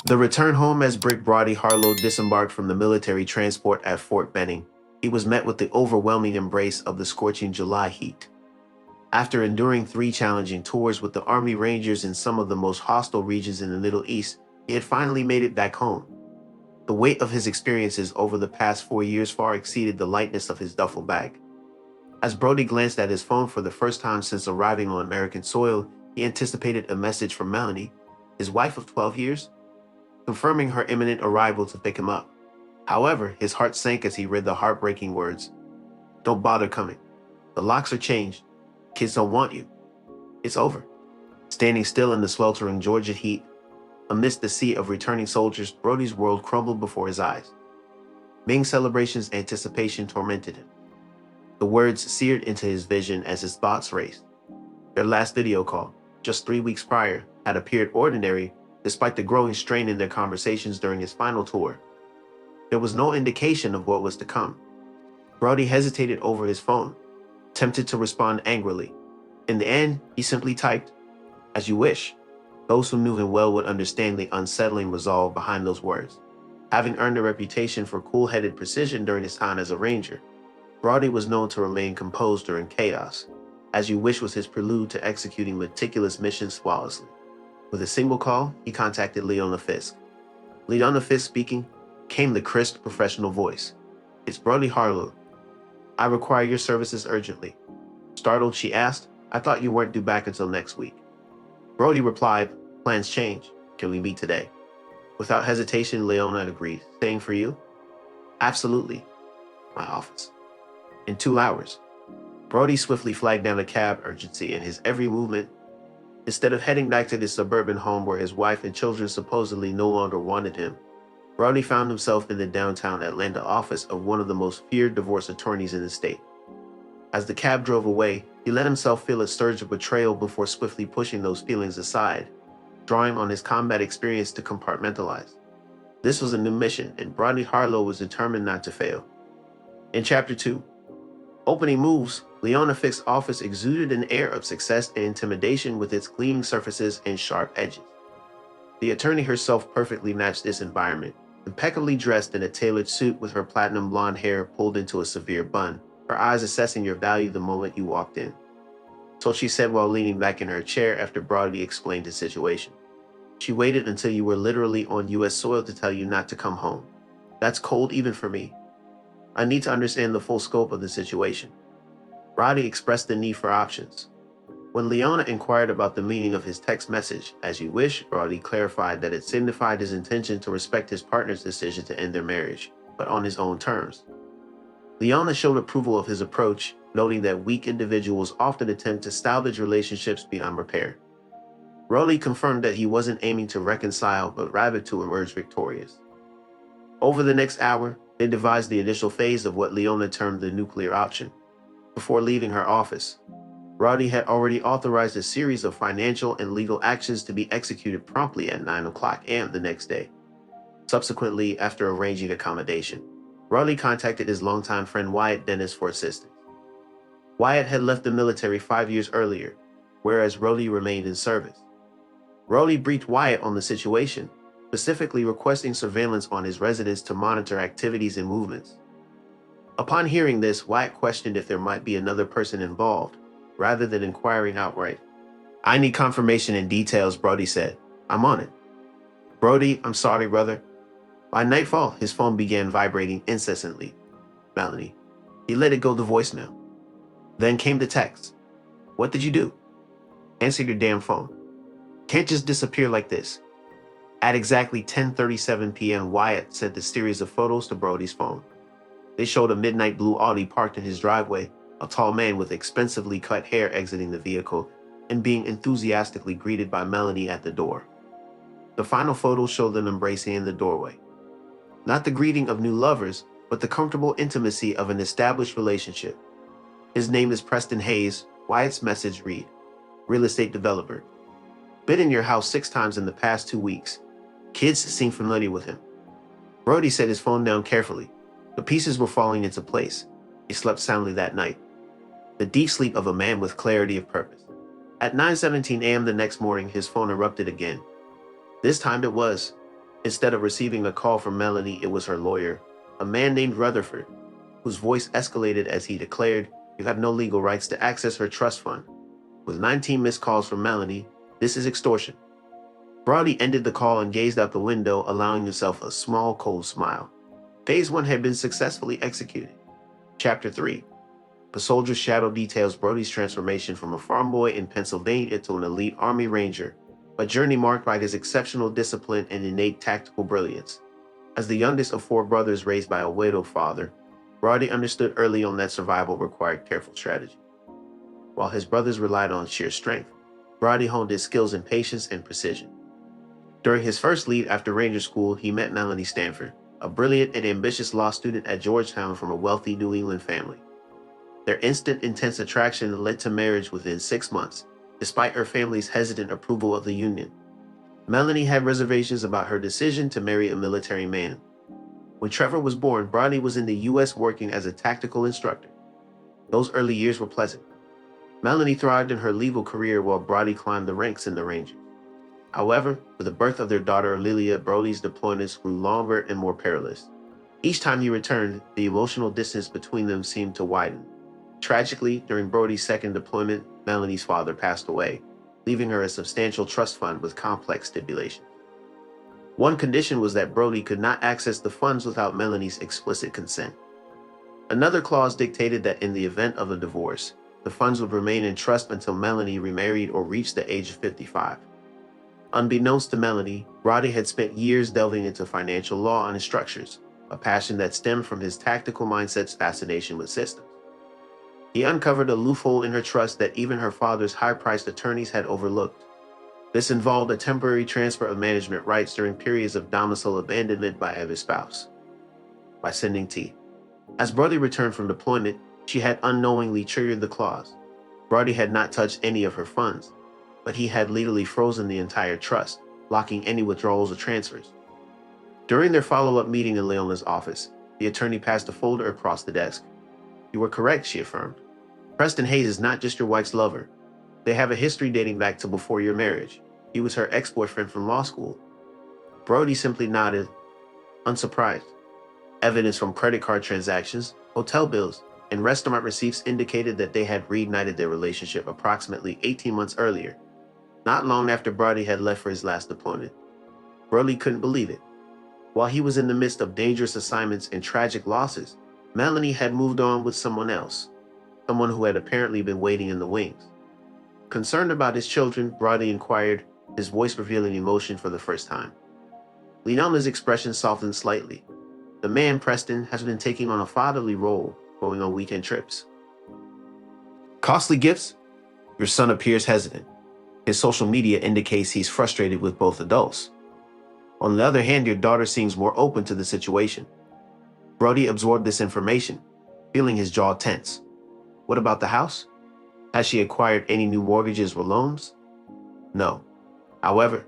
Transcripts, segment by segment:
The return home as Brick Brody Harlow disembarked from the military transport at Fort Benning, he was met with the overwhelming embrace of the scorching July heat. After enduring 3 challenging tours with the Army Rangers in some of the most hostile regions in the Middle East, he had finally made it back home. The weight of his experiences over the past 4 years far exceeded the lightness of his duffel bag. As Brody glanced at his phone for the first time since arriving on American soil, he anticipated a message from Melanie, his wife of 12 years, confirming her imminent arrival to pick him up. However, his heart sank as he read the heartbreaking words, "Don't bother coming. The locks are changed. Kids don't want you. It's over." Standing still in the sweltering Georgia heat, amidst the sea of returning soldiers, Brody's world crumbled before his eyes. Ming Celebration's anticipation tormented him. The words seared into his vision as his thoughts raced. Their last video call, just 3 weeks prior, had appeared ordinary despite the growing strain in their conversations during his final tour. There was no indication of what was to come. Brody hesitated over his phone, tempted to respond angrily. In the end, he simply typed, "As you wish." Those who knew him well would understand the unsettling resolve behind those words. Having earned a reputation for cool-headed precision during his time as a ranger, Brody was known to remain composed during chaos. "As you wish" was his prelude to executing meticulous missions flawlessly. With a single call, he contacted Leona Fisk. Leona Fisk speaking, came the crisp professional voice. "It's Brody Harlow. I require your services urgently." Startled, she asked, "I thought you weren't due back until next week." Brody replied, "Plans change. Can we meet today?" Without hesitation, Leona agreed. "Staying for you?" "Absolutely. My office." In 2 hours. Brody swiftly flagged down a cab, urgency in his every movement. Instead of heading back to his suburban home where his wife and children supposedly no longer wanted him, Brody found himself in the downtown Atlanta office of one of the most feared divorce attorneys in the state. As the cab drove away, he let himself feel a surge of betrayal before swiftly pushing those feelings aside, drawing on his combat experience to compartmentalize. This was a new mission, and Brody Harlow was determined not to fail. In Chapter 2, Opening Moves, Leona Fisk's office exuded an air of success and intimidation with its gleaming surfaces and sharp edges. The attorney herself perfectly matched this environment, impeccably dressed in a tailored suit with her platinum blonde hair pulled into a severe bun, her eyes assessing your value the moment you walked in. So she said while leaning back in her chair after Brody explained his situation. "She waited until you were literally on U.S. soil to tell you not to come home. That's cold even for me. I need to understand the full scope of the situation." Brody expressed the need for options. When Leona inquired about the meaning of his text message, "As you wish," Brody clarified that it signified his intention to respect his partner's decision to end their marriage, but on his own terms. Leona showed approval of his approach, noting that weak individuals often attempt to salvage relationships beyond repair. Brody confirmed that he wasn't aiming to reconcile, but rather to emerge victorious. Over the next hour, they devised the initial phase of what Leona termed the nuclear option. Before leaving her office, Brody had already authorized a series of financial and legal actions to be executed promptly at 9 o'clock a.m. the next day. Subsequently, after arranging accommodation, Brody contacted his longtime friend Wyatt Dennis for assistance. Wyatt had left the military 5 years earlier, whereas Brody remained in service. Brody briefed Wyatt on the situation, specifically requesting surveillance on his residence to monitor activities and movements. Upon hearing this, Wyatt questioned if there might be another person involved, rather than inquiring outright. "I need confirmation and details," Brody said. "I'm on it." "Brody, I'm sorry, brother." By nightfall, his phone began vibrating incessantly. "Melanie." He let it go to voicemail. Then came the text. "What did you do?" "Answer your damn phone. Can't just disappear like this." At exactly 10:37 p.m., Wyatt sent a series of photos to Brody's phone. They showed a midnight blue Audi parked in his driveway, a tall man with expensively cut hair exiting the vehicle, and being enthusiastically greeted by Melanie at the door. The final photo showed them embracing in the doorway. Not the greeting of new lovers, but the comfortable intimacy of an established relationship. "His name is Preston Hayes," Wyatt's message read. "Real estate developer. Been in your house 6 times in the past 2 weeks. Kids seem familiar with him." Brody set his phone down carefully. The pieces were falling into place. He slept soundly that night. The deep sleep of a man with clarity of purpose. At 9:17 a.m. the next morning, his phone erupted again. This time it was Instead of receiving a call from Melanie, it was her lawyer, a man named Rutherford, whose voice escalated as he declared, "You have no legal rights to access her trust fund." With 19 missed calls from Melanie, this is extortion. Brody ended the call and gazed out the window, allowing himself a small, cold smile. Phase 1 had been successfully executed. Chapter 3. The Soldier's Shadow details Brody's transformation from a farm boy in Pennsylvania to an elite Army Ranger, a journey marked by his exceptional discipline and innate tactical brilliance. As the youngest of 4 brothers raised by a widowed father, Brody understood early on that survival required careful strategy. While his brothers relied on sheer strength, Brody honed his skills in patience and precision. During his first lead after Ranger School, he met Melanie Stanford, a brilliant and ambitious law student at Georgetown from a wealthy New England family. Their instant, intense attraction led to marriage within 6 months, despite her family's hesitant approval of the union. Melanie had reservations about her decision to marry a military man. When Trevor was born, Brody was in the U.S. working as a tactical instructor. Those early years were pleasant. Melanie thrived in her legal career while Brody climbed the ranks in the Rangers. However, with the birth of their daughter Lilia, Brody's deployments grew longer and more perilous. Each time he returned, the emotional distance between them seemed to widen. Tragically, during Brody's second deployment, Melanie's father passed away, leaving her a substantial trust fund with complex stipulations. One condition was that Brody could not access the funds without Melanie's explicit consent. Another clause dictated that in the event of a divorce, the funds would remain in trust until Melanie remarried or reached the age of 55. Unbeknownst to Melanie, Brody had spent years delving into financial law and its structures, a passion that stemmed from his tactical mindset's fascination with systems. He uncovered a loophole in her trust that even her father's high-priced attorneys had overlooked. This involved a temporary transfer of management rights during periods of domicile abandonment by either spouse. By sending tea. As Brody returned from deployment, she had unknowingly triggered the clause. Brody had not touched any of her funds, but he had legally frozen the entire trust, blocking any withdrawals or transfers. During their follow-up meeting in Leona's office, the attorney passed a folder across the desk. "You were correct," she affirmed. "Preston Hayes is not just your wife's lover. They have a history dating back to before your marriage. He was her ex-boyfriend from law school." Brody simply nodded, unsurprised. Evidence from credit card transactions, hotel bills, and restaurant receipts indicated that they had reignited their relationship approximately 18 months earlier, not long after Brody had left for his last deployment. Brody couldn't believe it. While he was in the midst of dangerous assignments and tragic losses, Melanie had moved on with someone else, someone who had apparently been waiting in the wings. Concerned about his children, Brody inquired, his voice revealing emotion for the first time. Leona's expression softened slightly. "The man, Preston, has been taking on a fatherly role, going on weekend trips." "Costly gifts?" Your son appears hesitant. His social media indicates he's frustrated with both adults. On the other hand, your daughter seems more open to the situation. Brody absorbed this information, feeling his jaw tense. "What about the house? Has she acquired any new mortgages or loans?" "No. However,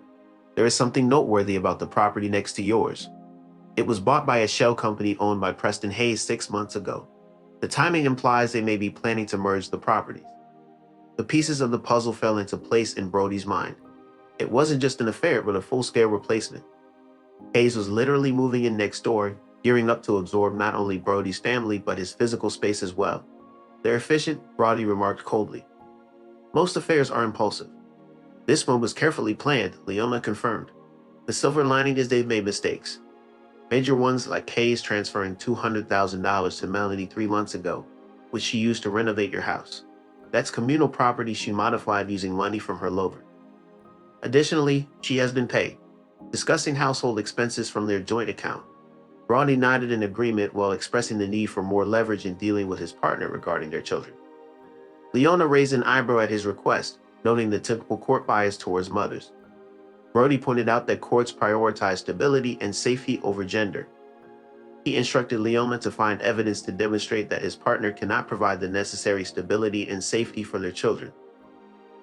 there is something noteworthy about the property next to yours. It was bought by a shell company owned by Preston Hayes 6 months ago. The timing implies they may be planning to merge the properties." The pieces of the puzzle fell into place in Brody's mind. It wasn't just an affair, but a full-scale replacement. Hayes was literally moving in next door, gearing up to absorb not only Brody's family, but his physical space as well. "They're efficient," Brody remarked coldly. "Most affairs are impulsive. This one was carefully planned," Leona confirmed. "The silver lining is they've made mistakes. Major ones like Hayes transferring $200,000 to Melanie 3 months ago, which she used to renovate your house. That's communal property she modified using money from her lover. Additionally, she has been paid, discussing household expenses from their joint account." Brody nodded in agreement while expressing the need for more leverage in dealing with his partner regarding their children. Leona raised an eyebrow at his request, noting the typical court bias towards mothers. Brody pointed out that courts prioritize stability and safety over gender. He instructed Leona to find evidence to demonstrate that his partner cannot provide the necessary stability and safety for their children.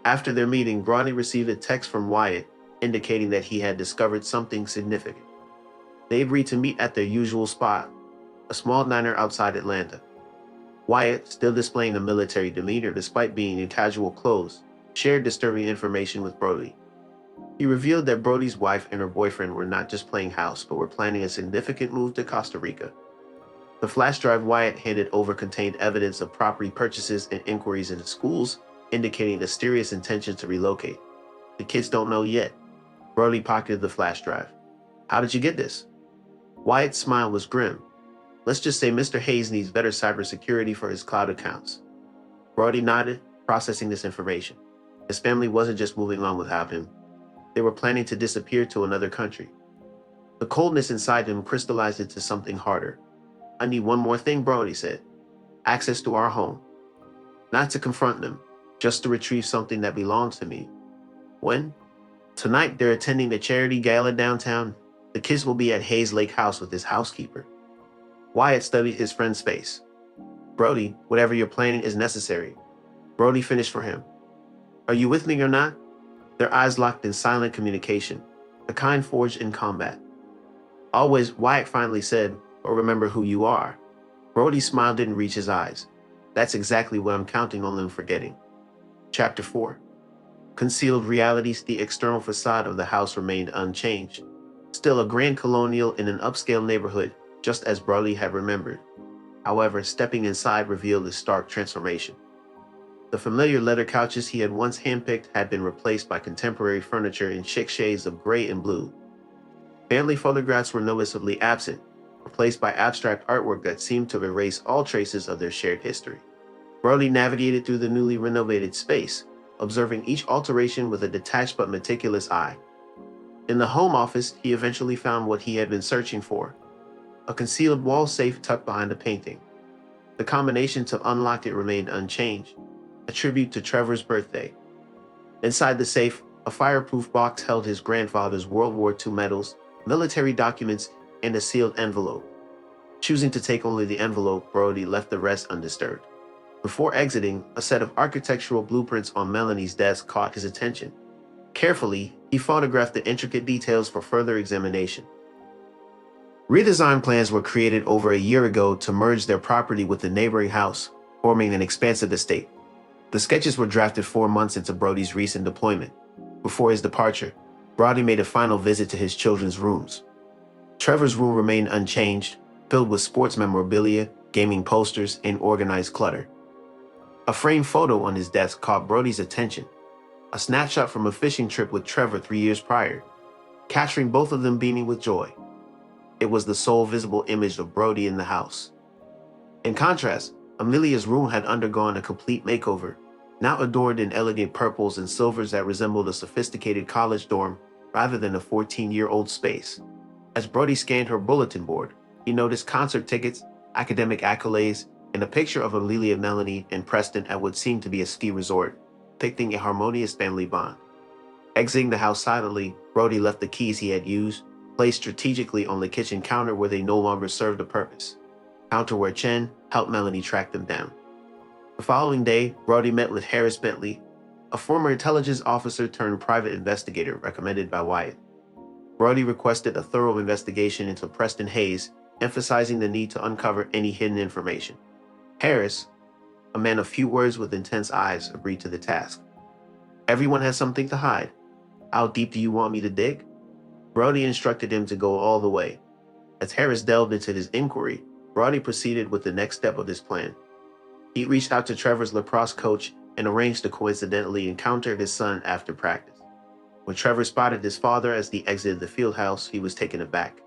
After their meeting, Brody received a text from Wyatt indicating that he had discovered something significant. They agreed to meet at their usual spot, a small diner outside Atlanta. Wyatt, still displaying a military demeanor despite being in casual clothes, shared disturbing information with Brody. He revealed that Brody's wife and her boyfriend were not just playing house, but were planning a significant move to Costa Rica. The flash drive Wyatt handed over contained evidence of property purchases and inquiries into schools, indicating a serious intention to relocate. The kids don't know yet. Brody pocketed the flash drive. How did you get this? Wyatt's smile was grim. Let's just say Mr. Hayes needs better cybersecurity for his cloud accounts. Brody nodded, processing this information. His family wasn't just moving on without him. They were planning to disappear to another country. The coldness inside him crystallized into something harder. I need one more thing, Brody said. Access to our home. Not to confront them, just to retrieve something that belongs to me. When? Tonight they're attending the charity gala downtown. The kids will be at Hayes Lake House with his housekeeper. Wyatt studied his friend's face. Brody, whatever you're planning is necessary. Brody finished for him. Are you with me or not? Their eyes locked in silent communication, the kind forged in combat. Always, Wyatt finally said, or remember who you are. Brody's smile didn't reach his eyes. That's exactly what I'm counting on them forgetting. Chapter 4. Concealed realities. The external facade of the house remained unchanged. Still a grand colonial in an upscale neighborhood, just as Brody had remembered. However, stepping inside revealed a stark transformation. The familiar leather couches he had once handpicked had been replaced by contemporary furniture in chic shades of gray and blue. Family photographs were noticeably absent, replaced by abstract artwork that seemed to erase all traces of their shared history. Brody navigated through the newly renovated space, observing each alteration with a detached but meticulous eye. In the home office, he eventually found what he had been searching for: a concealed wall safe tucked behind a painting. The combination to unlock it remained unchanged, a tribute to Trevor's birthday. Inside the safe, a fireproof box held his grandfather's World War II medals, military documents, and a sealed envelope. Choosing to take only the envelope, Brody left the rest undisturbed. Before exiting, a set of architectural blueprints on Melanie's desk caught his attention. Carefully, he photographed the intricate details for further examination. Redesign plans were created over a year ago to merge their property with the neighboring house, forming an expansive estate. The sketches were drafted 4 months into Brody's recent deployment. Before his departure, Brody made a final visit to his children's rooms. Trevor's room remained unchanged, filled with sports memorabilia, gaming posters, and organized clutter. A framed photo on his desk caught Brody's attention, a snapshot from a fishing trip with Trevor 3 years prior, capturing both of them beaming with joy. It was the sole visible image of Brody in the house. In contrast, Amelia's room had undergone a complete makeover, now adorned in elegant purples and silvers that resembled a sophisticated college dorm rather than a 14-year-old space. As Brody scanned her bulletin board, he noticed concert tickets, academic accolades, and a picture of Amelia, Melanie, and Preston at what seemed to be a ski resort, depicting a harmonious family bond. Exiting the house silently, Brody left the keys he had used, placed strategically on the kitchen counter where they no longer served a purpose. Counter where Chen helped Melanie track them down. The following day, Brody met with Harris Bentley, a former intelligence officer turned private investigator recommended by Wyatt. Brody requested a thorough investigation into Preston Hayes, emphasizing the need to uncover any hidden information. Harris, a man of few words with intense eyes, agreed to the task. Everyone has something to hide. How deep do you want me to dig? Brody instructed him to go all the way. As Harris delved into his inquiry, Brody proceeded with the next step of his plan. He reached out to Trevor's lacrosse coach and arranged to coincidentally encounter his son after practice. When Trevor spotted his father as he exited the field house, he was taken aback.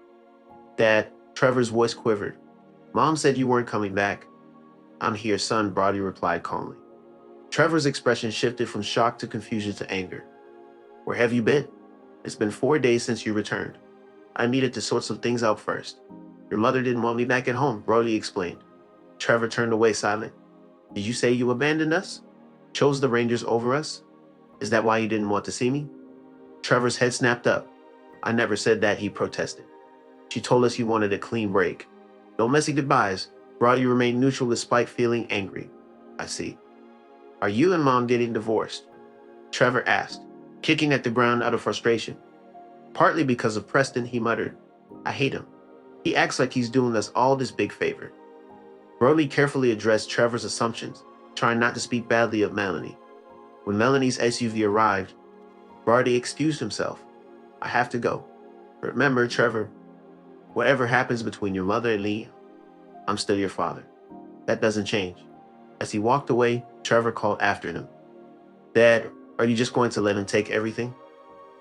"Dad," Trevor's voice quivered. "Mom said you weren't coming back." "I'm here, son," Brody replied calmly. Trevor's expression shifted from shock to confusion to anger. "Where have you been? It's been 4 days since you returned. I needed to sort some things out first. Your mother didn't want me back at home," Brody explained. Trevor turned away silent. "Did you say you abandoned us? Chose the Rangers over us? Is that why you didn't want to see me?" Trevor's head snapped up. "I never said that," he protested. "She told us you wanted a clean break. No messy goodbyes." Brody remained neutral despite feeling angry. "I see. Are you and Mom getting divorced?" Trevor asked, kicking at the ground out of frustration. "Partly because of Preston," he muttered. "I hate him. He acts like he's doing us all this big favor." Brody carefully addressed Trevor's assumptions, trying not to speak badly of Melanie. When Melanie's SUV arrived, Brody excused himself. I have to go. Remember, Trevor, whatever happens between your mother and Lee, I'm still your father. That doesn't change. As he walked away, Trevor called after him. Dad, are you just going to let him take everything?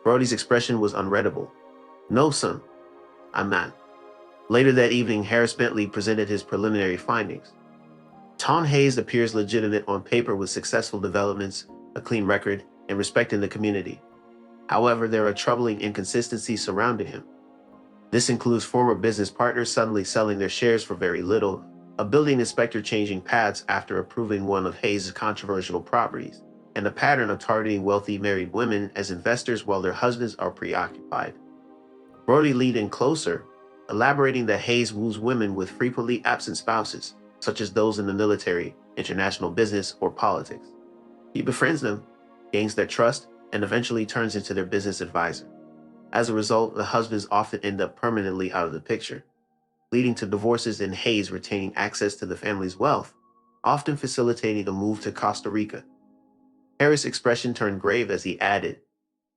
Brody's expression was unreadable. No, son, I'm not. Later that evening, Harris Bentley presented his preliminary findings. Tom Hayes appears legitimate on paper with successful developments, a clean record, and respect in the community. However, there are troubling inconsistencies surrounding him. This includes former business partners suddenly selling their shares for very little, a building inspector changing paths after approving one of Hayes' controversial properties, and a pattern of targeting wealthy married women as investors while their husbands are preoccupied. Brody leaned in closer, elaborating that Hayes woos women with frequently absent spouses, such as those in the military, international business, or politics. He befriends them, gains their trust, and eventually turns into their business advisor. As a result, the husbands often end up permanently out of the picture, leading to divorces and Hayes retaining access to the family's wealth, often facilitating a move to Costa Rica. Harris' expression turned grave as he added,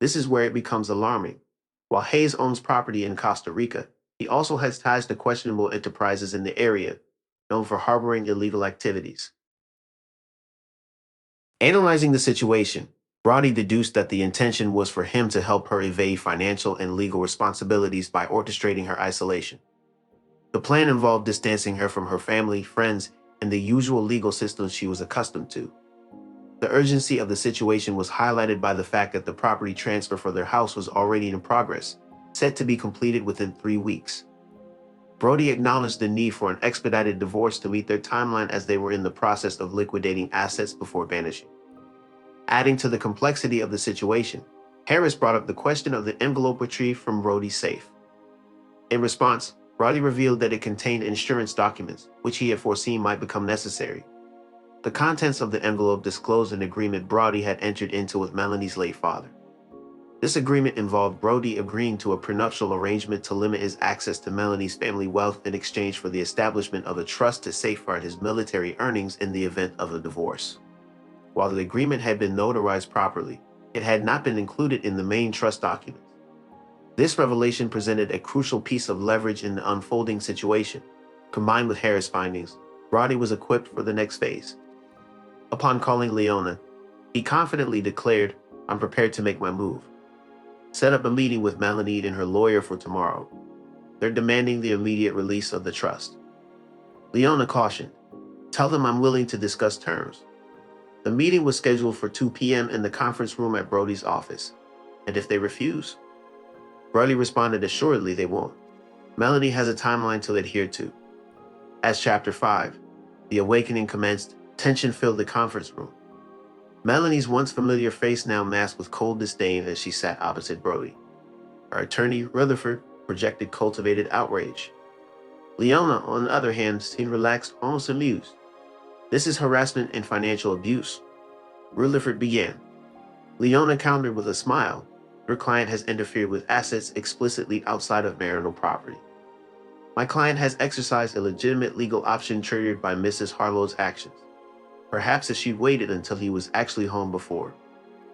"This is where it becomes alarming. While Hayes owns property in Costa Rica, he also has ties to questionable enterprises in the area, known for harboring illegal activities." Analyzing the situation, Brody deduced that the intention was for him to help her evade financial and legal responsibilities by orchestrating her isolation. The plan involved distancing her from her family, friends, and the usual legal systems she was accustomed to. The urgency of the situation was highlighted by the fact that the property transfer for their house was already in progress, set to be completed within 3 weeks. Brody acknowledged the need for an expedited divorce to meet their timeline as they were in the process of liquidating assets before vanishing. Adding to the complexity of the situation, Harris brought up the question of the envelope retrieved from Brody's safe. In response, Brody revealed that it contained insurance documents, which he had foreseen might become necessary. The contents of the envelope disclosed an agreement Brody had entered into with Melanie's late father. This agreement involved Brody agreeing to a prenuptial arrangement to limit his access to Melanie's family wealth in exchange for the establishment of a trust to safeguard his military earnings in the event of a divorce. While the agreement had been notarized properly, it had not been included in the main trust documents. This revelation presented a crucial piece of leverage in the unfolding situation. Combined with Harris' findings, Brody was equipped for the next phase. Upon calling Leona, he confidently declared, "I'm prepared to make my move." Set up a meeting with Melanie and her lawyer for tomorrow. They're demanding the immediate release of the trust. Leona cautioned, "Tell them I'm willing to discuss terms." The meeting was scheduled for 2 p.m. in the conference room at Brody's office. And if they refuse? Brody responded assuredly they won't. Melanie has a timeline to adhere to. As Chapter 5, the awakening commenced, tension filled the conference room. Melanie's once familiar face now masked with cold disdain as she sat opposite Brody. Her attorney, Rutherford, projected cultivated outrage. Leona, on the other hand, seemed relaxed, almost amused. "This is harassment and financial abuse." Rutherford began. Leona countered with a smile. "Your client has interfered with assets explicitly outside of marital property." "My client has exercised a legitimate legal option triggered by Mrs. Harlow's actions. Perhaps if she'd waited until he was actually home before."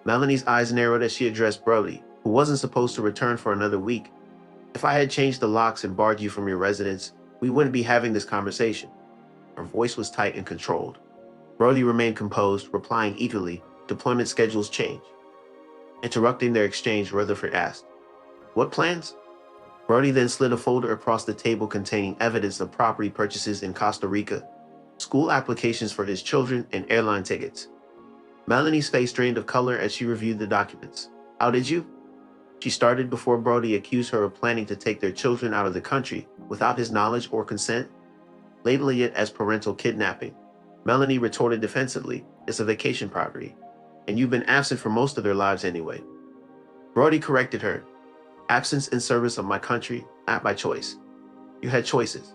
Melanie's eyes narrowed as she addressed Brody, who wasn't supposed to return for another week. "If I had changed the locks and barred you from your residence, we wouldn't be having this conversation." Her voice was tight and controlled. Brody remained composed, replying eagerly, "Deployment schedules change." Interrupting their exchange, Rutherford asked, "What plans?" Brody then slid a folder across the table containing evidence of property purchases in Costa Rica, school applications for his children, and airline tickets. Melanie's face drained of color as she reviewed the documents. "How did you?" She started before Brody accused her of planning to take their children out of the country without his knowledge or consent, labeling it as parental kidnapping. Melanie retorted defensively, "It's a vacation property, and you've been absent for most of their lives anyway." Brody corrected her, "Absence in service of my country, not by choice. You had choices."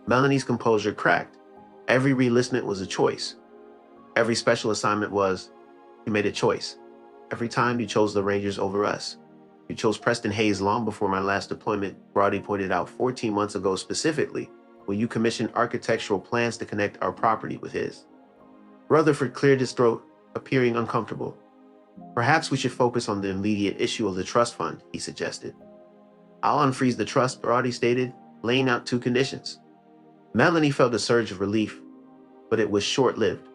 Melanie's composure cracked. Every reenlistment was a choice. Every special assignment was, "You made a choice. Every time you chose the Rangers over us. You chose Preston Hayes long before my last deployment," Brody pointed out, 14 months ago specifically, when you commissioned architectural plans to connect our property with his. Rutherford cleared his throat, appearing uncomfortable. Perhaps we should focus on the immediate issue of the trust fund, he suggested. I'll unfreeze the trust, Brody stated, laying out two conditions. Melanie felt a surge of relief, but it was short-lived.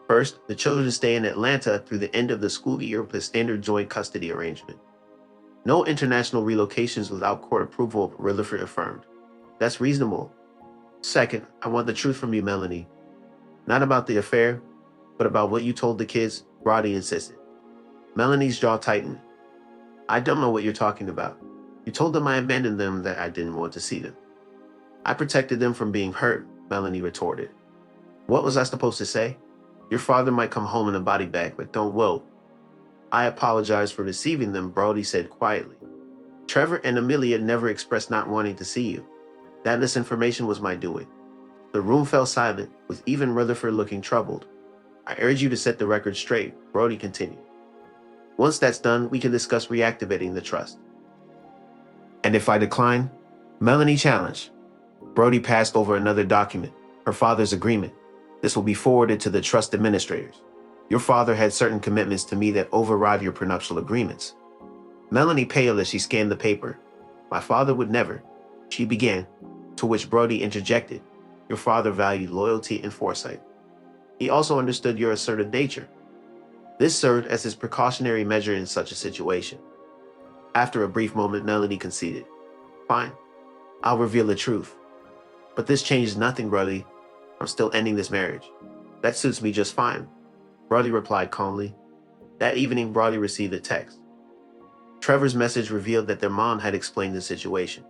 First, the children stay in Atlanta through the end of the school year with a standard joint custody arrangement. No international relocations without court approval, Rutherford affirmed. That's reasonable. Second, I want the truth from you, Melanie. Not about the affair, but about what you told the kids, Brody insisted. Melanie's jaw tightened. I don't know what you're talking about. You told them I abandoned them, that I didn't want to see them. I protected them from being hurt, Melanie retorted. What was I supposed to say? Your father might come home in a body bag, but don't wilt. I apologize for receiving them, Brody said quietly. Trevor and Amelia never expressed not wanting to see you. That misinformation was my doing. The room fell silent, with even Rutherford looking troubled. I urge you to set the record straight, Brody continued. Once that's done, we can discuss reactivating the trust. And if I decline? Melanie challenged. Brody passed over another document, her father's agreement. This will be forwarded to the trust administrators. Your father had certain commitments to me that override your prenuptial agreements. Melanie paled as she scanned the paper. My father would never, she began, to which Brody interjected. Your father valued loyalty and foresight. He also understood your assertive nature. This served as his precautionary measure in such a situation. After a brief moment, Melanie conceded. Fine, I'll reveal the truth. But this changes nothing, Brody. I'm still ending this marriage. That suits me just fine, Brody replied calmly. That evening, Brody received a text. Trevor's message revealed that their mom had explained the situation.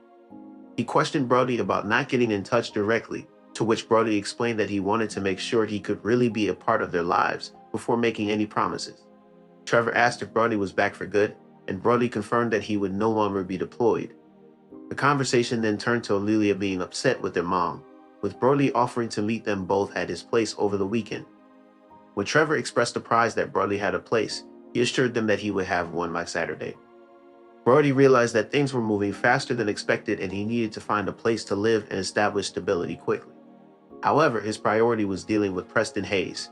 He questioned Brody about not getting in touch directly, to which Brody explained that he wanted to make sure he could really be a part of their lives before making any promises. Trevor asked if Brody was back for good, and Brody confirmed that he would no longer be deployed. The conversation then turned to Amelia being upset with their mom, with Brody offering to meet them both at his place over the weekend. When Trevor expressed surprise that Brody had a place, he assured them that he would have one by Saturday. Brody realized that things were moving faster than expected and he needed to find a place to live and establish stability quickly. However, his priority was dealing with Preston Hayes.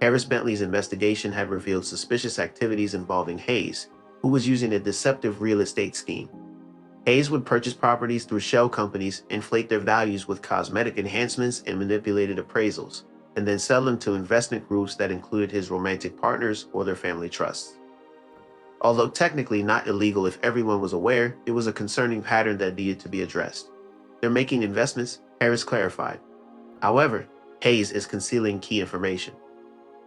Harris Bentley's investigation had revealed suspicious activities involving Hayes, who was using a deceptive real estate scheme. Hayes would purchase properties through shell companies, inflate their values with cosmetic enhancements and manipulated appraisals, and then sell them to investment groups that included his romantic partners or their family trusts. Although technically not illegal if everyone was aware, it was a concerning pattern that needed to be addressed. They're making investments, Harris clarified. However, Hayes is concealing key information.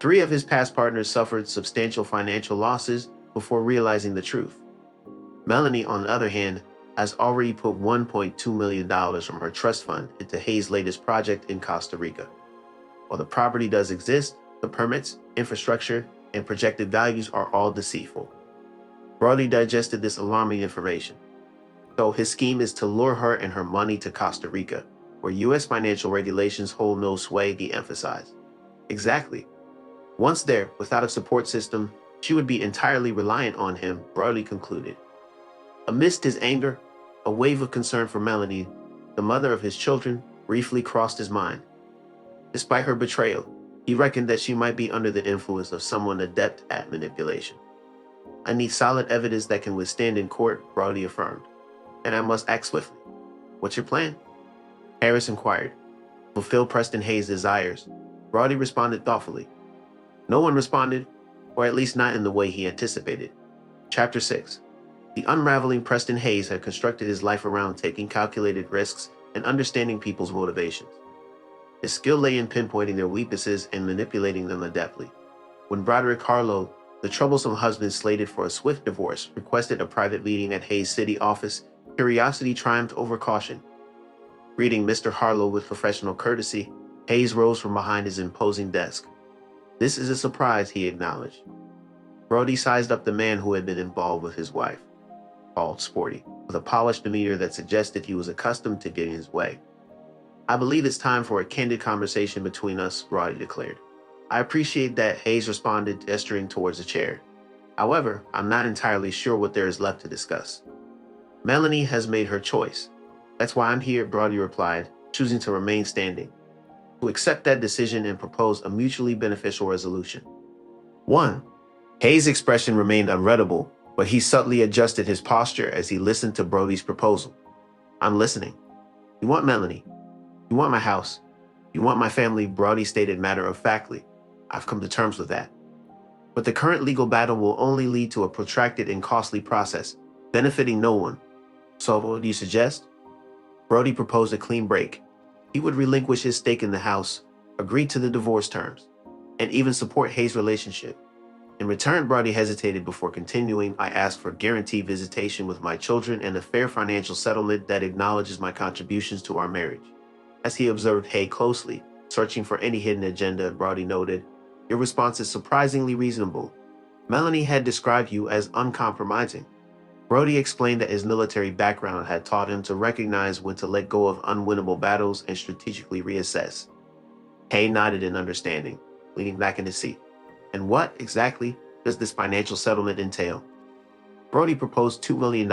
3 of his past partners suffered substantial financial losses before realizing the truth. Melanie, on the other hand, has already put $1.2 million from her trust fund into Hayes' latest project in Costa Rica. While the property does exist, the permits, infrastructure, and projected values are all deceitful. Brody digested this alarming information. So his scheme is to lure her and her money to Costa Rica, where U.S. financial regulations hold no sway, he emphasized. Exactly. Once there, without a support system, she would be entirely reliant on him, Brody concluded. Amidst his anger, a wave of concern for Melanie, the mother of his children, briefly crossed his mind. Despite her betrayal, he reckoned that she might be under the influence of someone adept at manipulation. I need solid evidence that can withstand in court, Brody affirmed. And I must act swiftly. What's your plan? Harris inquired. Fulfill Preston Hayes' desires. Brody responded thoughtfully. No one responded, or at least not in the way he anticipated. Chapter 6. The unraveling Preston Hayes had constructed his life around taking calculated risks and understanding people's motivations. His skill lay in pinpointing their weaknesses and manipulating them adeptly. When Broderick Harlow, the troublesome husband slated for a swift divorce, requested a private meeting at Hayes' city office, curiosity triumphed over caution. Greeting Mr. Harlow with professional courtesy, Hayes rose from behind his imposing desk. This is a surprise, he acknowledged. Brody sized up the man who had been involved with his wife, tall, sporty, with a polished demeanor that suggested he was accustomed to getting his way. I believe it's time for a candid conversation between us, Brody declared. I appreciate that, Hayes responded, gesturing towards a chair. However, I'm not entirely sure what there is left to discuss. Melanie has made her choice. That's why I'm here, Brody replied, choosing to remain standing. To accept that decision and propose a mutually beneficial resolution. 1. Hayes' expression remained unreadable, but he subtly adjusted his posture as he listened to Brody's proposal. I'm listening. You want Melanie. You want my house. You want my family, Brody stated matter-of-factly. I've come to terms with that. But the current legal battle will only lead to a protracted and costly process, benefiting no one. So what do you suggest? Brody proposed a clean break. He would relinquish his stake in the house, agree to the divorce terms, and even support Hayes' relationship. In return, Brody hesitated before continuing. I asked for guaranteed visitation with my children and a fair financial settlement that acknowledges my contributions to our marriage. As he observed Hay closely, searching for any hidden agenda, Brody noted, your response is surprisingly reasonable. Melanie had described you as uncompromising. Brody explained that his military background had taught him to recognize when to let go of unwinnable battles and strategically reassess. Hay nodded in understanding, leaning back in his seat. And what, exactly, does this financial settlement entail? Brody proposed $2 million,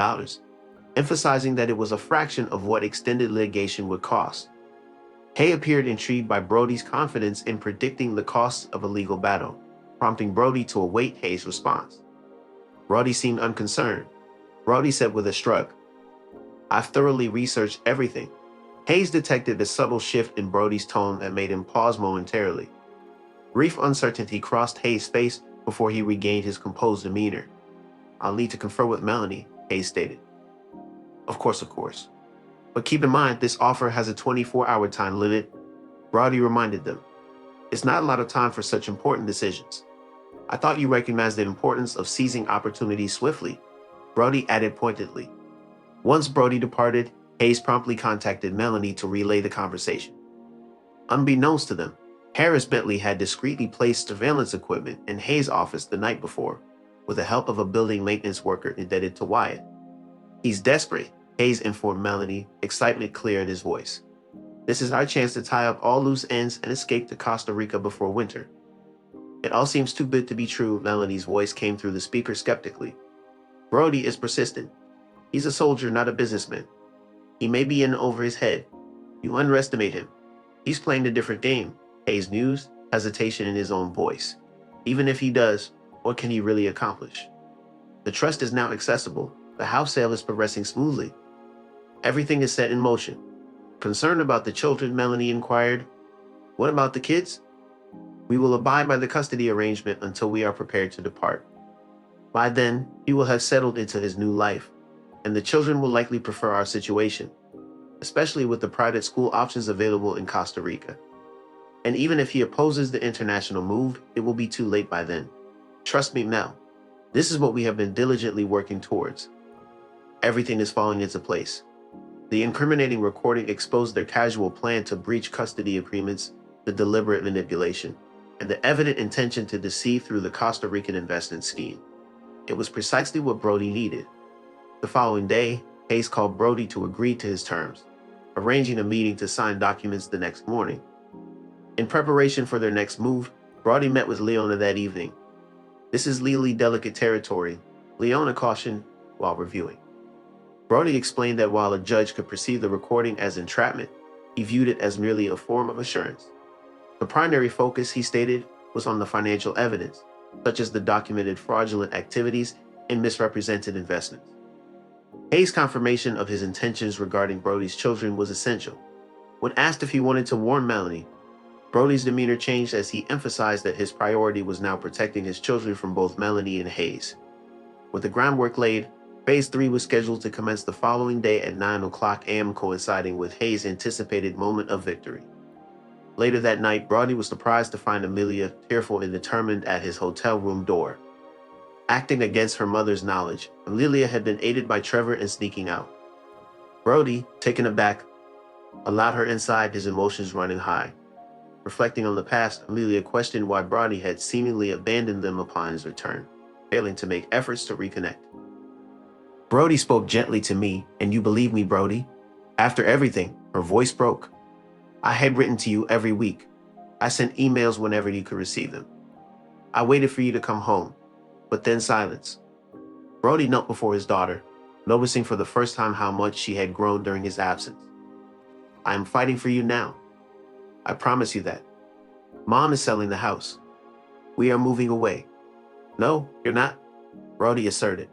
emphasizing that it was a fraction of what extended litigation would cost. Hay appeared intrigued by Brody's confidence in predicting the costs of a legal battle, prompting Brody to await Hayes' response. Brody seemed unconcerned. Brody said with a shrug, I've thoroughly researched everything. Hayes detected a subtle shift in Brody's tone that made him pause momentarily. Brief uncertainty crossed Hayes' face before he regained his composed demeanor. I'll need to confer with Melanie, Hayes stated. Of course. But keep in mind, this offer has a 24-hour time limit, Brody reminded them. It's not a lot of time for such important decisions. I thought you recognized the importance of seizing opportunities swiftly, Brody added pointedly. Once Brody departed, Hayes promptly contacted Melanie to relay the conversation. Unbeknownst to them, Harris Bentley had discreetly placed surveillance equipment in Hayes' office the night before, with the help of a building maintenance worker indebted to Wyatt. He's desperate, Hayes informed Melanie, excitement clear in his voice. This is our chance to tie up all loose ends and escape to Costa Rica before winter. It all seems too good to be true, Melanie's voice came through the speaker skeptically. Brody is persistent. He's a soldier, not a businessman. He may be in over his head. You underestimate him. He's playing a different game, Hayes mused, hesitation in his own voice. Even if he does, what can he really accomplish? The trust is now accessible. The house sale is progressing smoothly. Everything is set in motion. Concerned about the children, Melanie inquired. What about the kids? We will abide by the custody arrangement until we are prepared to depart. By then, he will have settled into his new life, and the children will likely prefer our situation, especially with the private school options available in Costa Rica. And even if he opposes the international move, it will be too late by then. Trust me, Mel. This is what we have been diligently working towards. Everything is falling into place. The incriminating recording exposed their casual plan to breach custody agreements, the deliberate manipulation, and the evident intention to deceive through the Costa Rican investment scheme. It was precisely what Brody needed. The following day, Hayes called Brody to agree to his terms, arranging a meeting to sign documents the next morning. In preparation for their next move, Brody met with Leona that evening. This is legally delicate territory, Leona cautioned while reviewing. Brody explained that while a judge could perceive the recording as entrapment, he viewed it as merely a form of assurance. The primary focus, he stated, was on the financial evidence, such as the documented fraudulent activities and misrepresented investments. Hayes' confirmation of his intentions regarding Brody's children was essential. When asked if he wanted to warn Melanie, Brody's demeanor changed as he emphasized that his priority was now protecting his children from both Melanie and Hayes. With the groundwork laid, Phase 3 was scheduled to commence the following day at 9:00 a.m., coinciding with Hayes' anticipated moment of victory. Later that night, Brody was surprised to find Amelia tearful and determined at his hotel room door. Acting against her mother's knowledge, Amelia had been aided by Trevor in sneaking out. Brody, taken aback, allowed her inside, his emotions running high. Reflecting on the past, Amelia questioned why Brody had seemingly abandoned them upon his return, failing to make efforts to reconnect. Brody spoke gently to me, and you believe me, Brody? After everything, her voice broke. I had written to you every week. I sent emails whenever you could receive them. I waited for you to come home, but then silence. Brody knelt before his daughter, noticing for the first time how much she had grown during his absence. I am fighting for you now. I promise you that. Mom is selling the house. We are moving away. No, you're not, Brody asserted.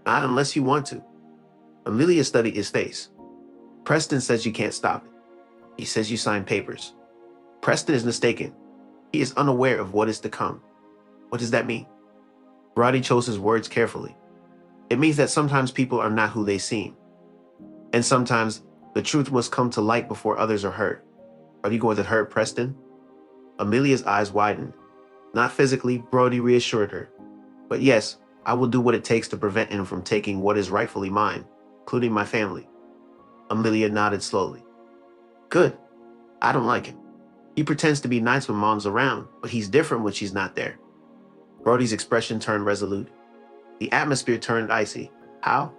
Not unless you want to. Amelia studied his face. Preston says you can't stop it. He says you signed papers. Preston is mistaken. He is unaware of what is to come. What does that mean? Brody chose his words carefully. It means that sometimes people are not who they seem. And sometimes the truth must come to light before others are hurt. Are you going to hurt Preston? Amelia's eyes widened. Not physically, Brody reassured her. But yes, I will do what it takes to prevent him from taking what is rightfully mine, including my family. Amelia nodded slowly. Good. I don't like him. He pretends to be nice when Mom's around, but he's different when she's not there. Brody's expression turned resolute. The atmosphere turned icy. How?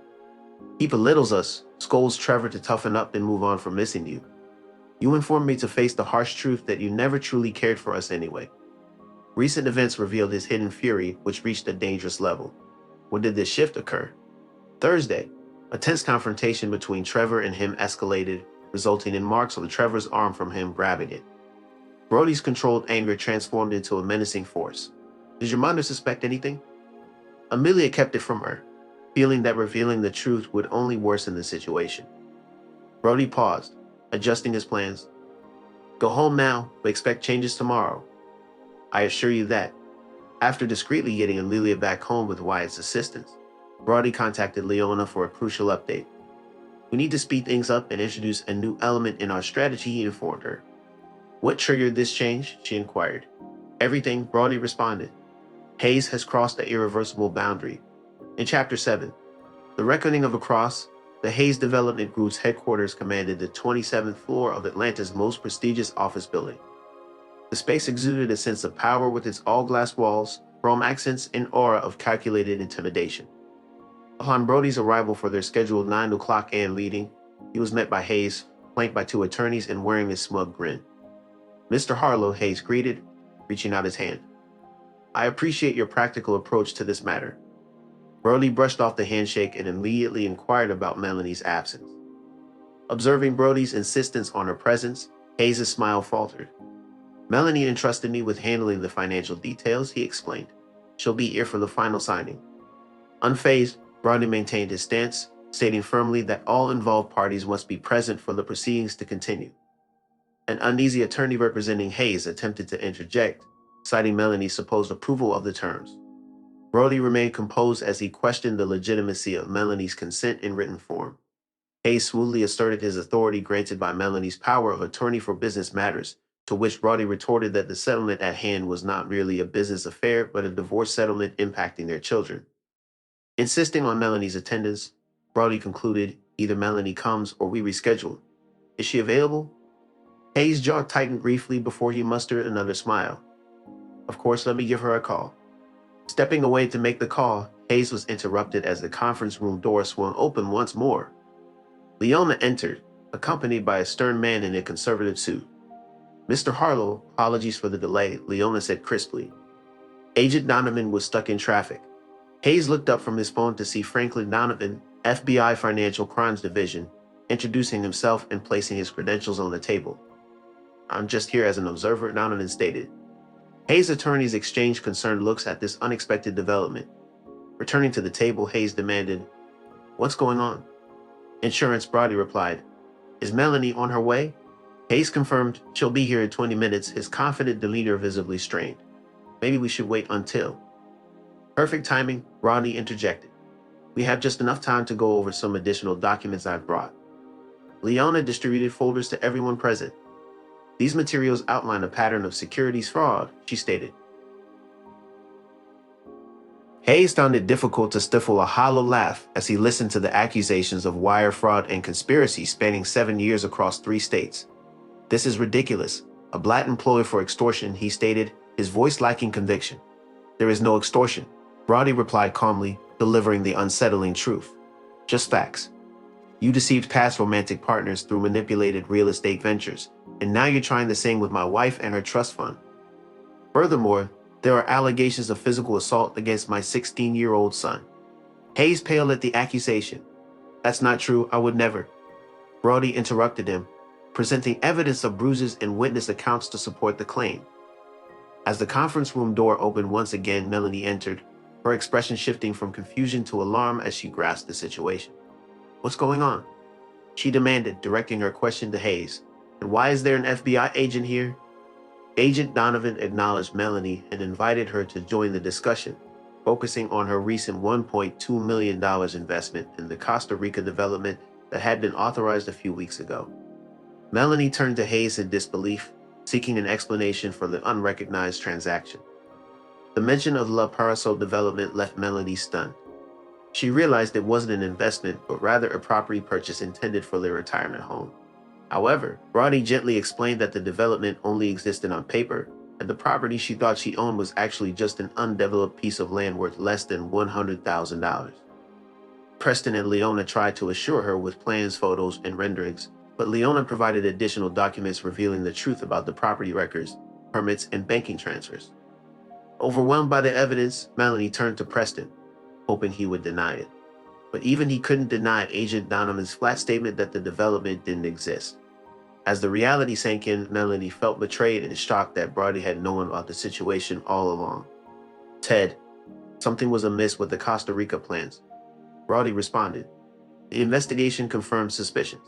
He belittles us, scolds Trevor to toughen up and move on from missing you. You informed me to face the harsh truth that you never truly cared for us anyway. Recent events revealed his hidden fury, which reached a dangerous level. When did this shift occur? Thursday. A tense confrontation between Trevor and him escalated, resulting in marks on Trevor's arm from him grabbing it. Brody's controlled anger transformed into a menacing force. Did your mother suspect anything? Amelia kept it from her, feeling that revealing the truth would only worsen the situation. Brody paused, adjusting his plans. Go home now, but expect changes tomorrow. I assure you that. After discreetly getting Amelia back home with Wyatt's assistance, Brody contacted Leona for a crucial update. We need to speed things up and introduce a new element in our strategy, he informed her. What triggered this change? She inquired. Everything, Brody responded. Hayes has crossed the irreversible boundary. In Chapter 7, The Reckoning of a Cross, the Hayes Development Group's headquarters commanded the 27th floor of Atlanta's most prestigious office building. The space exuded a sense of power with its all-glass walls, chrome accents, and aura of calculated intimidation. Upon Brody's arrival for their scheduled 9 o'clock a.m. meeting, he was met by Hayes, flanked by two attorneys and wearing a smug grin. Mr. Harlow, Hayes greeted, reaching out his hand. I appreciate your practical approach to this matter. Brody brushed off the handshake and immediately inquired about Melanie's absence. Observing Brody's insistence on her presence, Hayes' smile faltered. Melanie entrusted me with handling the financial details, he explained. She'll be here for the final signing. Unfazed, Brody maintained his stance, stating firmly that all involved parties must be present for the proceedings to continue. An uneasy attorney representing Hayes attempted to interject, citing Melanie's supposed approval of the terms. Brody remained composed as he questioned the legitimacy of Melanie's consent in written form. Hayes smoothly asserted his authority granted by Melanie's power of attorney for business matters, to which Brody retorted that the settlement at hand was not really a business affair, but a divorce settlement impacting their children. Insisting on Melanie's attendance, Brody concluded, either Melanie comes or we reschedule. Is she available? Hayes' jaw tightened briefly before he mustered another smile. Of course, let me give her a call. Stepping away to make the call, Hayes was interrupted as the conference room door swung open once more. Leona entered, accompanied by a stern man in a conservative suit. Mr. Harlow, apologies for the delay, Leona said crisply. Agent Donovan was stuck in traffic. Hayes looked up from his phone to see Franklin Donovan, FBI Financial Crimes Division, introducing himself and placing his credentials on the table. I'm just here as an observer, Donovan stated. Hayes' attorneys exchanged concerned looks at this unexpected development. Returning to the table, Hayes demanded, What's going on? Insurance, Brody replied. Is Melanie on her way? Hayes confirmed she'll be here in 20 minutes, his confident demeanor visibly strained. Maybe we should wait until. Perfect timing, Brody interjected. We have just enough time to go over some additional documents I've brought. Leona distributed folders to everyone present. These materials outline a pattern of securities fraud, she stated. Hayes found it difficult to stifle a hollow laugh as he listened to the accusations of wire fraud and conspiracy spanning 7 years across 3 states. This is ridiculous. A black employee for extortion, he stated, his voice lacking conviction. There is no extortion, Brody replied calmly, delivering the unsettling truth. Just facts. You deceived past romantic partners through manipulated real estate ventures, and now you're trying the same with my wife and her trust fund. Furthermore, there are allegations of physical assault against my 16-year-old son. Hayes paled at the accusation. That's not true, I would never. Brody interrupted him, presenting evidence of bruises and witness accounts to support the claim. As the conference room door opened once again, Melanie entered, her expression shifting from confusion to alarm as she grasped the situation. "What's going on?" she demanded, directing her question to Hayes. "And why is there an FBI agent here?" Agent Donovan acknowledged Melanie and invited her to join the discussion, focusing on her recent $1.2 million investment in the Costa Rica development that had been authorized a few weeks ago. Melanie turned to Hayes in disbelief, seeking an explanation for the unrecognized transaction. The mention of La Parasol development left Melanie stunned. She realized it wasn't an investment, but rather a property purchase intended for their retirement home. However, Brody gently explained that the development only existed on paper, and the property she thought she owned was actually just an undeveloped piece of land worth less than $100,000. Preston and Leona tried to assure her with plans, photos, and renderings, but Leona provided additional documents revealing the truth about the property records, permits, and banking transfers. Overwhelmed by the evidence, Melanie turned to Preston, hoping he would deny it. But even he couldn't deny Agent Donovan's flat statement that the development didn't exist. As the reality sank in, Melanie felt betrayed and shocked that Brody had known about the situation all along. "Ted, something was amiss with the Costa Rica plans," Brody responded. "The investigation confirmed suspicions.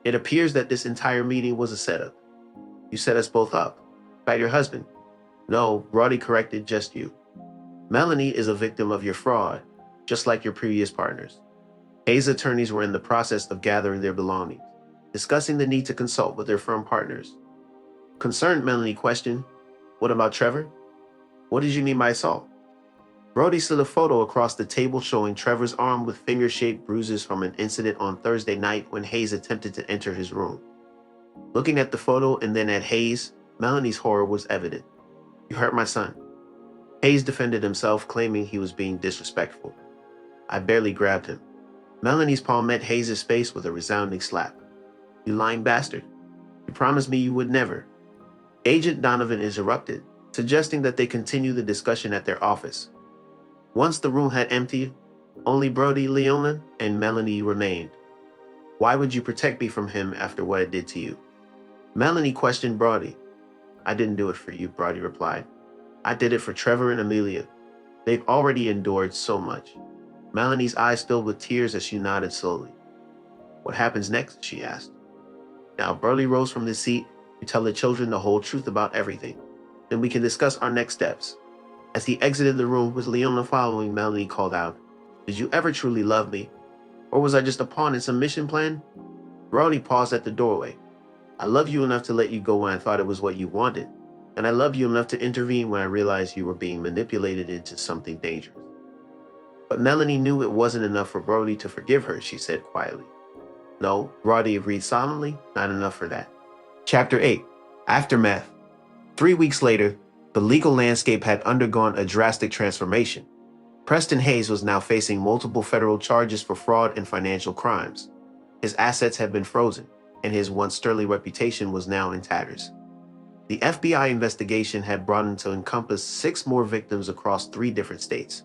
It appears that this entire meeting was a setup. You set us both up. By your husband." "No," Brody corrected, "just you. Melanie is a victim of your fraud, just like your previous partners." Hayes' attorneys were in the process of gathering their belongings, discussing the need to consult with their firm partners. Concerned, Melanie questioned, "What about Trevor? What did you mean by assault?" Brody slid a photo across the table showing Trevor's arm with finger-shaped bruises from an incident on Thursday night when Hayes attempted to enter his room. Looking at the photo and then at Hayes, Melanie's horror was evident. "You hurt my son." Hayes defended himself, claiming he was being disrespectful. "I barely grabbed him." Melanie's palm met Hayes' face with a resounding slap. "You lying bastard. You promised me you would never." Agent Donovan interrupted, suggesting that they continue the discussion at their office. Once the room had emptied, only Brody, Leona, and Melanie remained. "Why would you protect me from him after what I did to you?" Melanie questioned Brody. "I didn't do it for you," Brody replied. "I did it for Trevor and Amelia. They've already endured so much." Melanie's eyes filled with tears as she nodded slowly. "What happens next?" she asked. "Now," Brody rose from his seat, "you tell the children the whole truth about everything. Then we can discuss our next steps." As he exited the room with Leona following, Melanie called out, "Did you ever truly love me? Or was I just a pawn in some mission plan?" Brody paused at the doorway. "I love you enough to let you go when I thought it was what you wanted. And I love you enough to intervene when I realized you were being manipulated into something dangerous." But Melanie knew it wasn't enough for Brody to forgive her, she said quietly. "No," Brody agreed solemnly, "not enough for that." Chapter 8. Aftermath. 3 weeks later, the legal landscape had undergone a drastic transformation. Preston Hayes was now facing multiple federal charges for fraud and financial crimes. His assets had been frozen, and his once sterling reputation was now in tatters. The FBI investigation had broadened to encompass 6 more victims across 3 different states.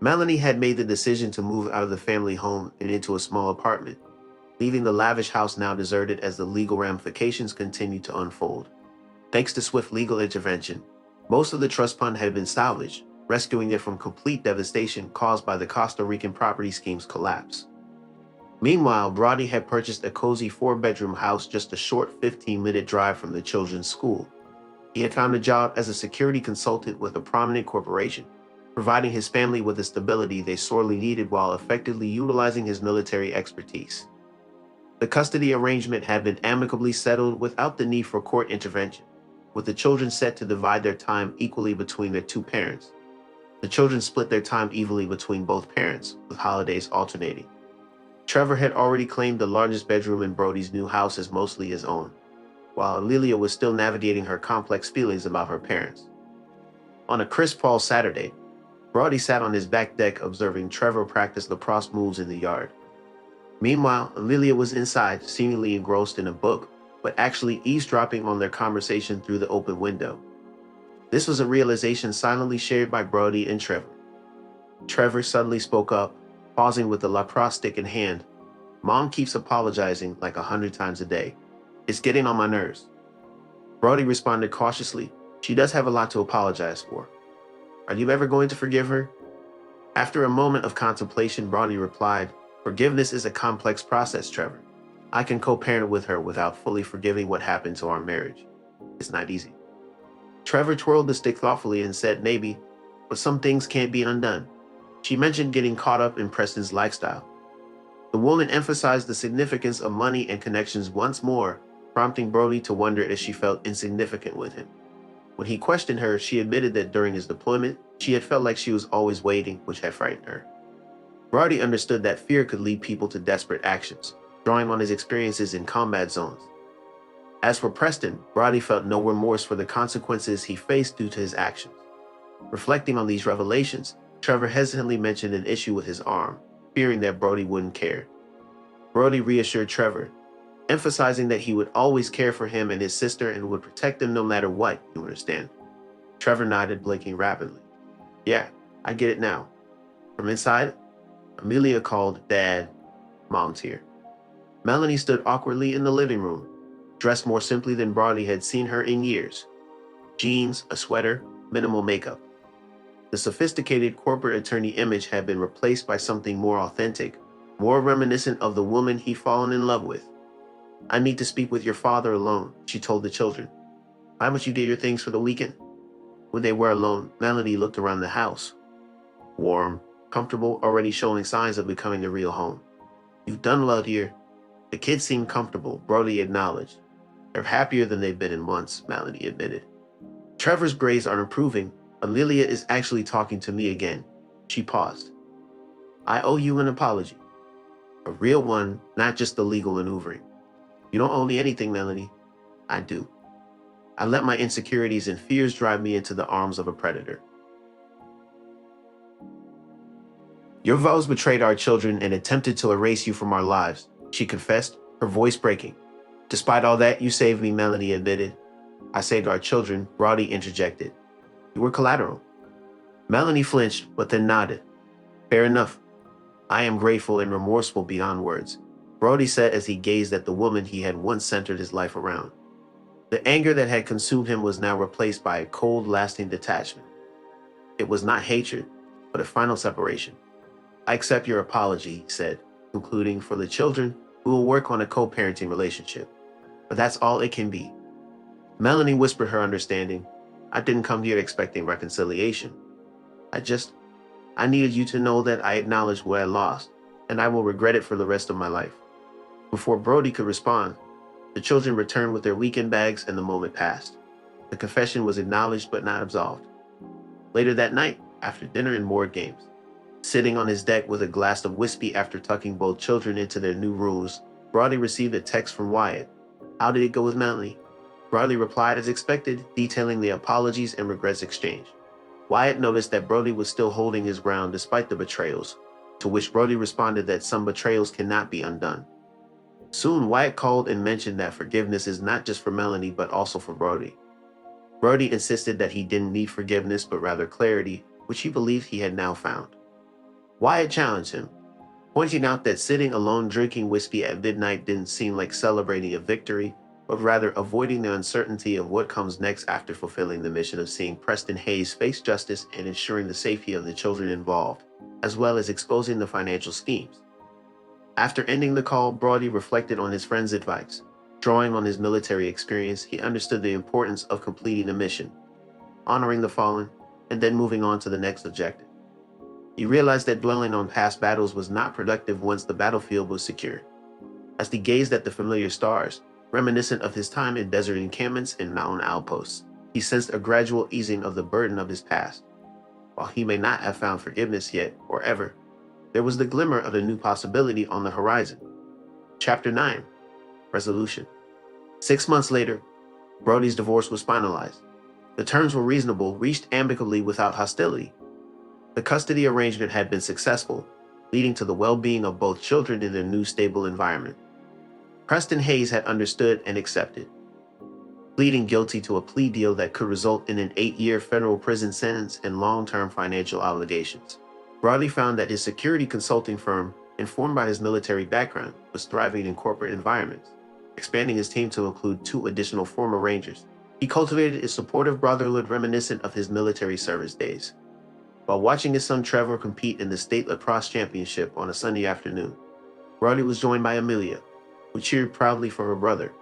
Melanie had made the decision to move out of the family home and into a small apartment, leaving the lavish house now deserted as the legal ramifications continued to unfold. Thanks to swift legal intervention, most of the trust fund had been salvaged, rescuing it from complete devastation caused by the Costa Rican property scheme's collapse. Meanwhile, Brody had purchased a cozy 4-bedroom house just a short 15-minute drive from the children's school. He had found a job as a security consultant with a prominent corporation, providing his family with the stability they sorely needed while effectively utilizing his military expertise. The custody arrangement had been amicably settled without the need for court intervention, with the children set to divide their time equally between their 2 parents. The children split their time evenly between both parents, with holidays alternating. Trevor had already claimed the largest bedroom in Brody's new house as mostly his own, while Amelia was still navigating her complex feelings about her parents. On a crisp fall Saturday, Brody sat on his back deck observing Trevor practice lacrosse moves in the yard. Meanwhile, Amelia was inside, seemingly engrossed in a book, but actually eavesdropping on their conversation through the open window. This was a realization silently shared by Brody and Trevor. Trevor suddenly spoke up, pausing with the lacrosse stick in hand. "Mom keeps apologizing like 100 times a day. It's getting on my nerves." Brody responded cautiously, "She does have a lot to apologize for." Are you ever going to forgive her? After a moment of contemplation, Brody replied, "Forgiveness is a complex process, Trevor. I can co-parent with her without fully forgiving what happened to our marriage. It's not easy." Trevor twirled the stick thoughtfully and said, "Maybe, but some things can't be undone." She mentioned getting caught up in Preston's lifestyle. The woman emphasized the significance of money and connections once more, prompting Brody to wonder if she felt insignificant with him. When he questioned her, she admitted that during his deployment, she had felt like she was always waiting, which had frightened her. Brody understood that fear could lead people to desperate actions, drawing on his experiences in combat zones. As for Preston, Brody felt no remorse for the consequences he faced due to his actions. Reflecting on these revelations, Trevor hesitantly mentioned an issue with his arm, fearing that Brody wouldn't care. Brody reassured Trevor, emphasizing that he would always care for him and his sister and would protect them no matter what, you understand. Trevor nodded, blinking rapidly. "Yeah, I get it now." From inside, Amelia called, "Dad, Mom's here." Melanie stood awkwardly in the living room, dressed more simply than Brody had seen her in years. Jeans, a sweater, minimal makeup. The sophisticated corporate attorney image had been replaced by something more authentic, more reminiscent of the woman he'd fallen in love with. "I need to speak with your father alone," she told the children. "How much you did your things for the weekend?" When they were alone, Melanie looked around the house. Warm, comfortable, already showing signs of becoming a real home. "You've done well, dear." The kids seemed comfortable, Brody acknowledged. "They're happier than they've been in months," Melanie admitted. "Trevor's grades are improving. Amelia is actually talking to me again." She paused. "I owe you an apology. A real one, not just the legal maneuvering." "You don't owe me anything, Melanie." "I do. I let my insecurities and fears drive me into the arms of a predator." "Your vows betrayed our children and attempted to erase you from our lives," she confessed, her voice breaking. "Despite all that, you saved me," Melanie admitted. "I saved our children," Brody interjected. "You were collateral." Melanie flinched, but then nodded. "Fair enough. I am grateful and remorseful beyond words," Brody said as he gazed at the woman he had once centered his life around. The anger that had consumed him was now replaced by a cold, lasting detachment. It was not hatred, but a final separation. "I accept your apology," he said, concluding, "for the children, we will work on a co-parenting relationship. But that's all it can be." Melanie whispered her understanding. "I didn't come here expecting reconciliation. I needed you to know that I acknowledged what I lost, and I will regret it for the rest of my life." Before Brody could respond, the children returned with their weekend bags and the moment passed. The confession was acknowledged but not absolved. Later that night, after dinner and board games, sitting on his deck with a glass of whiskey after tucking both children into their new rooms, Brody received a text from Wyatt. "How did it go with Melanie?" Brody replied as expected, detailing the apologies and regrets exchanged. Wyatt noticed that Brody was still holding his ground despite the betrayals, to which Brody responded that some betrayals cannot be undone. Soon, Wyatt called and mentioned that forgiveness is not just for Melanie but also for Brody. Brody insisted that he didn't need forgiveness but rather clarity, which he believed he had now found. Wyatt challenged him, pointing out that sitting alone drinking whiskey at midnight didn't seem like celebrating a victory, but rather avoiding the uncertainty of what comes next after fulfilling the mission of seeing Preston Hayes face justice and ensuring the safety of the children involved, as well as exposing the financial schemes. After ending the call, Brody reflected on his friend's advice. Drawing on his military experience, he understood the importance of completing the mission, honoring the fallen, and then moving on to the next objective. He realized that dwelling on past battles was not productive once the battlefield was secure. As he gazed at the familiar stars, reminiscent of his time in desert encampments and mountain outposts, he sensed a gradual easing of the burden of his past. While he may not have found forgiveness yet or ever, there was the glimmer of a new possibility on the horizon. Chapter 9: Resolution. 6 months later, Brody's divorce was finalized. The terms were reasonable, reached amicably without hostility. The custody arrangement had been successful, leading to the well-being of both children in their new stable environment. Preston Hayes had understood and accepted, pleading guilty to a plea deal that could result in an 8-year federal prison sentence and long-term financial obligations. Brody found that his security consulting firm, informed by his military background, was thriving in corporate environments, expanding his team to include 2 additional former Rangers. He cultivated a supportive brotherhood reminiscent of his military service days. while watching his son Trevor compete in the state lacrosse championship on a Sunday afternoon. Brody was joined by Amelia, who cheered proudly for her brother.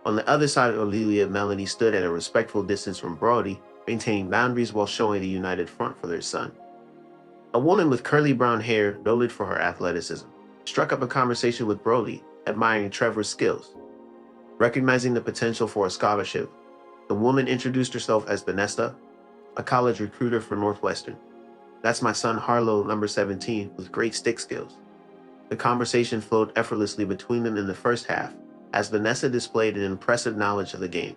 On the other side of Amelia, Melanie stood at a respectful distance from Brody, maintaining boundaries while showing a united front for their son. A woman with curly brown hair, noted for her athleticism, struck up a conversation with Brody, admiring Trevor's skills. Recognizing the potential for a scholarship, the woman introduced herself as Vanessa, a college recruiter for Northwestern. "That's my son Harlow, number 17, with great stick skills." The conversation flowed effortlessly between them in the first half, as Vanessa displayed an impressive knowledge of the game.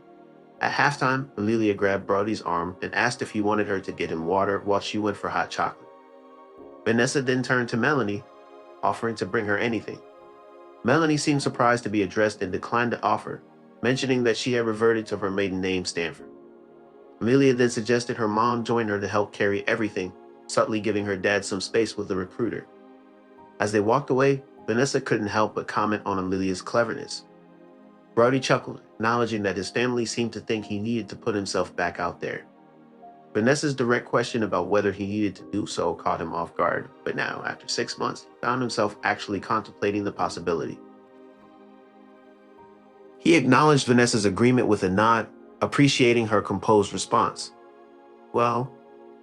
At halftime, Amelia grabbed Brody's arm and asked if he wanted her to get him water while she went for hot chocolate. Vanessa then turned to Melanie, offering to bring her anything. Melanie seemed surprised to be addressed and declined the offer, mentioning that she had reverted to her maiden name, Stanford. Amelia then suggested her mom join her to help carry everything, subtly giving her dad some space with the recruiter. As they walked away, Vanessa couldn't help but comment on Amelia's cleverness. Brody chuckled, acknowledging that his family seemed to think he needed to put himself back out there. Vanessa's direct question about whether he needed to do so caught him off guard, but now, after 6 months, he found himself actually contemplating the possibility. He acknowledged Vanessa's agreement with a nod, appreciating her composed response. "Well,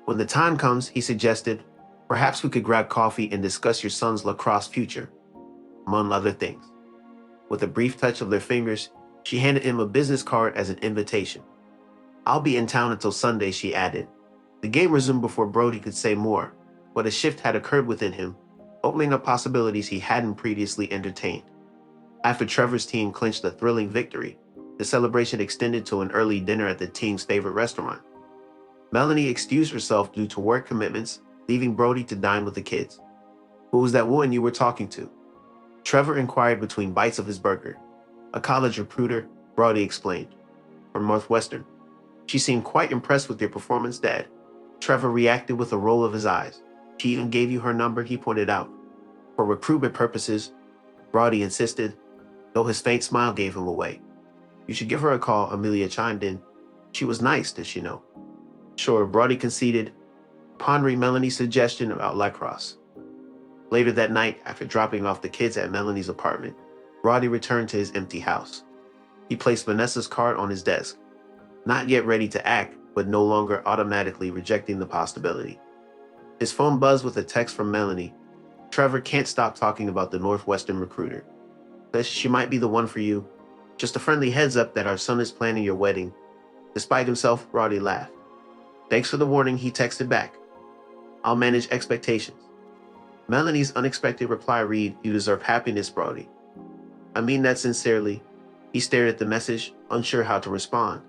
when the time comes," he suggested, "perhaps we could grab coffee and discuss your son's lacrosse future, among other things." With a brief touch of their fingers, she handed him a business card as an invitation. "I'll be in town until Sunday," she added. The game resumed before Brody could say more, but a shift had occurred within him, opening up possibilities he hadn't previously entertained. After Trevor's team clinched a thrilling victory, the celebration extended to an early dinner at the team's favorite restaurant. Melanie excused herself due to work commitments, leaving Brody to dine with the kids. "Who was that woman you were talking to?" Trevor inquired between bites of his burger. "A college recruiter," Brody explained, "from Northwestern. She seemed quite impressed with your performance, Dad." Trevor reacted with a roll of his eyes. "She even gave you her number," he pointed out. "For recruitment purposes," Brody insisted, though his faint smile gave him away. "You should give her a call," Amelia chimed in. "She was nice, did she know?" "Sure," Brody conceded, pondering Melanie's suggestion about lacrosse. Later that night, after dropping off the kids at Melanie's apartment, Brody returned to his empty house. He placed Vanessa's card on his desk, not yet ready to act, but no longer automatically rejecting the possibility. His phone buzzed with a text from Melanie. "Trevor can't stop talking about the Northwestern recruiter. Says she might be the one for you. Just a friendly heads up that our son is planning your wedding." Despite himself, Brody laughed. "Thanks for the warning," he texted back. "I'll manage expectations." Melanie's unexpected reply read, "You deserve happiness, Brody." "I mean that sincerely." He stared at the message, unsure how to respond.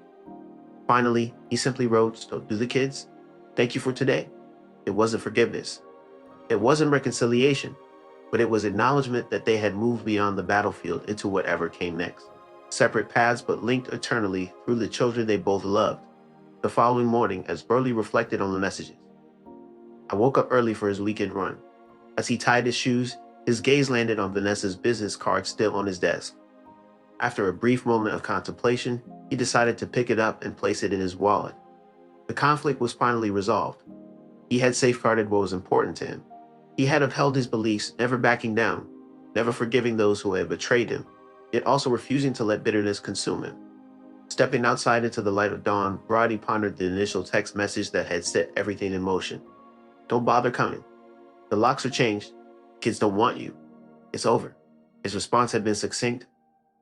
Finally, he simply wrote, "So do the kids? Thank you for today." It wasn't forgiveness. It wasn't reconciliation, but it was acknowledgement that they had moved beyond the battlefield into whatever came next. Separate paths but linked eternally through the children they both loved. The following morning, as Brody reflected on the messages, "I woke up early for his weekend run." As he tied his shoes, his gaze landed on Vanessa's business card still on his desk. After a brief moment of contemplation, he decided to pick it up and place it in his wallet. The conflict was finally resolved. He had safeguarded what was important to him. He had upheld his beliefs, never backing down, never forgiving those who had betrayed him, yet also refusing to let bitterness consume him. Stepping outside into the light of dawn, Brody pondered the initial text message that had set everything in motion. "Don't bother coming. The locks are changed. Kids don't want you. It's over." His response had been succinct: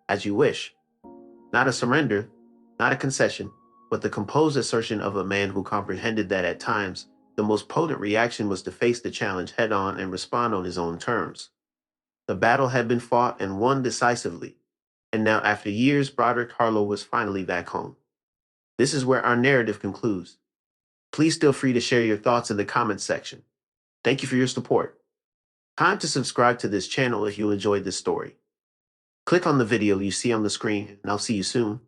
"As you wish." Not a surrender, not a concession, but the composed assertion of a man who comprehended that at times, the most potent reaction was to face the challenge head on and respond on his own terms. The battle had been fought and won decisively, and now after years, Broderick Harlow was finally back home. This is where our narrative concludes. Please feel free to share your thoughts in the comments section. Thank you for your support. Time to subscribe to this channel if you enjoyed this story. Click on the video you see on the screen, and I'll see you soon.